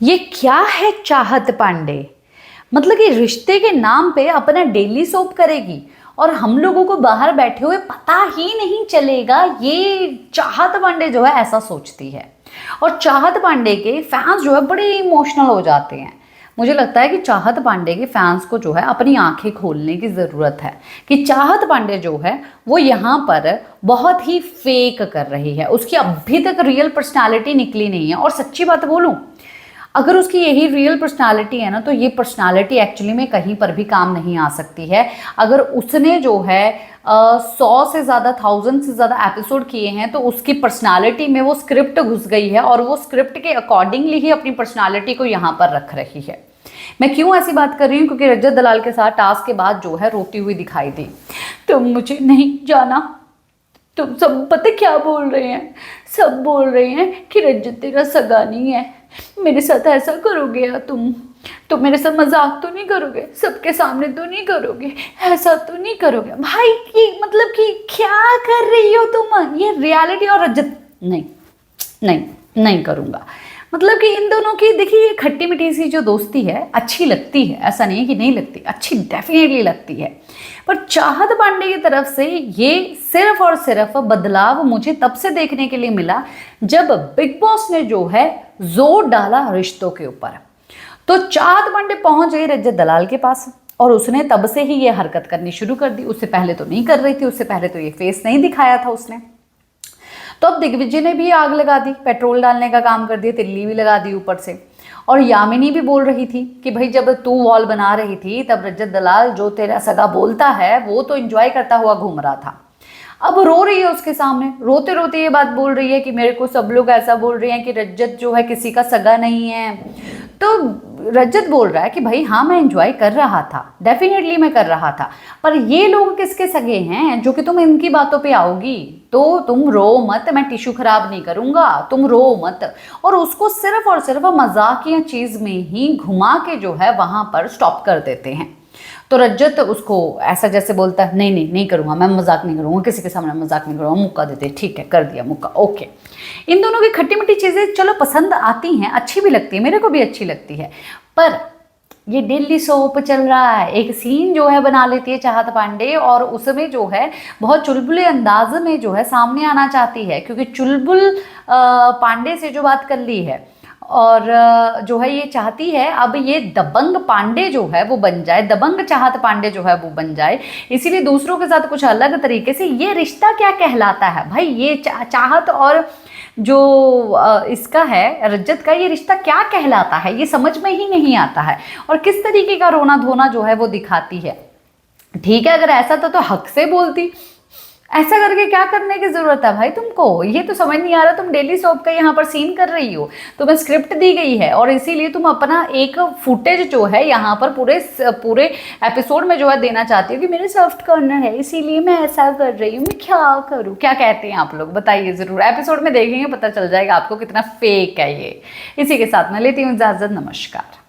ये क्या है चाहत पांडे? मतलब कि रिश्ते के नाम पे अपना डेली सोप करेगी और हम लोगों को बाहर बैठे हुए पता ही नहीं चलेगा। ये चाहत पांडे जो है ऐसा सोचती है और चाहत पांडे के फैंस जो है बड़े इमोशनल हो जाते हैं। मुझे लगता है कि चाहत पांडे के फैंस को जो है अपनी आंखें खोलने की ज़रूरत है कि चाहत पांडे जो है वो यहाँ पर बहुत ही फेक कर रही है। उसकी अभी तक रियल पर्सनालिटी निकली नहीं है। और सच्ची बात बोलूँ, अगर उसकी यही रियल पर्सनालिटी है ना, तो ये पर्सनालिटी एक्चुअली में कहीं पर भी काम नहीं आ सकती है। अगर उसने जो है 100 से ज़्यादा 1000 से ज़्यादा एपिसोड किए हैं तो उसकी पर्सनालिटी में वो स्क्रिप्ट घुस गई है और वो स्क्रिप्ट के अकॉर्डिंगली ही अपनी पर्सनालिटी को यहाँ पर रख रही है। मैं क्यों ऐसी बात कर रही हूँ? क्योंकि रजत दलाल के साथ टास्क के बाद जो है रोती हुई दिखाई दी। तुम मुझे नहीं जाना। तुम सब पता क्या बोल रहे हैं? सब बोल रहे हैं कि रजत तेरा सगा नहीं है। मेरे साथ ऐसा करोगे या तुम मेरे साथ मजाक तो नहीं करोगे? सबके सामने तो नहीं करोगे? ऐसा तो नहीं करोगे? भाई की मतलब कि क्या कर रही हो तुम? ये रियलिटी। और रजत नहीं नहीं नहीं करूँगा। मतलब कि इन दोनों की देखिए, ये खट्टी मीठी सी जो दोस्ती है अच्छी लगती है, ऐसा नहीं है कि नहीं लगती, अच्छी डेफिनेटली लगती है। पर चाहत पांडे की तरफ से ये सिर्फ और सिर्फ बदलाव मुझे तब से देखने के लिए मिला जब बिग बॉस ने जो है जोर डाला रिश्तों के ऊपर। तो चाहत पांडे पहुंच गई रजत दलाल के पास और उसने तब से ही ये हरकत करनी शुरू कर दी। उससे पहले तो नहीं कर रही थी, उससे पहले तो ये फेस नहीं दिखाया था उसने। तो अब दिग्विजय ने भी आग लगा दी, पेट्रोल डालने का काम कर दिया, तिल्ली भी लगा दी ऊपर से। और यामिनी भी बोल रही थी कि भाई जब तू वॉल बना रही थी तब रजत दलाल जो तेरा सगा बोलता है वो तो एंजॉय करता हुआ घूम रहा था। अब रो रही है उसके सामने, रोते रोते ये बात बोल रही है कि मेरे को सब लोग ऐसा बोल रहे हैं कि रजत जो है किसी का सगा नहीं है। तो रजत बोल रहा है कि भाई हाँ, मैं एंजॉय कर रहा था, डेफिनेटली मैं कर रहा था, पर ये लोग किसके सगे हैं जो कि तुम इनकी बातों पे आओगी? तो तुम रो मत, मैं टिश्यू खराब नहीं करूंगा, तुम रो मत। और उसको सिर्फ और सिर्फ मजाकिया चीज में ही घुमा के जो है वहां पर स्टॉप कर देते हैं। तो रजत उसको ऐसा जैसे बोलता है, नहीं नहीं नहीं करूंगा, मैं मजाक नहीं करूंगा, किसी के सामने मजाक नहीं करूंगा, मुक्का देते, ठीक है कर दिया मुक्का, ओके। इन दोनों की खट्टी मीठी चीजें चलो पसंद आती हैं, अच्छी भी लगती है, मेरे को भी अच्छी लगती है। पर ये डेली सोप चल रहा है, एक सीन जो है बना लेती है चाहत पांडे और उसमें जो है बहुत चुलबुले अंदाज में जो है सामने आना चाहती है, क्योंकि चुलबुल पांडे से जो बात कर ली है और जो है ये चाहती है अब ये दबंग पांडे जो है वो बन जाए, दबंग चाहत पांडे जो है वो बन जाए। इसीलिए दूसरों के साथ कुछ अलग तरीके से ये रिश्ता क्या कहलाता है भाई, ये चाहत और जो इसका है रजत का, ये रिश्ता क्या कहलाता है, ये समझ में ही नहीं आता है। और किस तरीके का रोना धोना जो है वो दिखाती है। ठीक है, अगर ऐसा था तो हक से बोलती, ऐसा करके क्या करने की जरूरत है भाई तुमको? ये तो समझ नहीं आ रहा, तुम डेली सोप का यहाँ पर सीन कर रही हो, तुम्हें स्क्रिप्ट दी गई है और इसीलिए तुम अपना एक फुटेज जो है यहाँ पर पूरे एपिसोड में जो है देना चाहती हो कि मेरे सॉफ्ट कॉर्नर है इसीलिए मैं ऐसा कर रही हूँ, मैं क्या करूँ? क्या कहते हैं आप लोग बताइए जरूर, एपिसोड में देखेंगे पता चल जाएगा आपको कितना फेक है ये। इसी के साथ मैं लेती हूँ इजाजत, नमस्कार।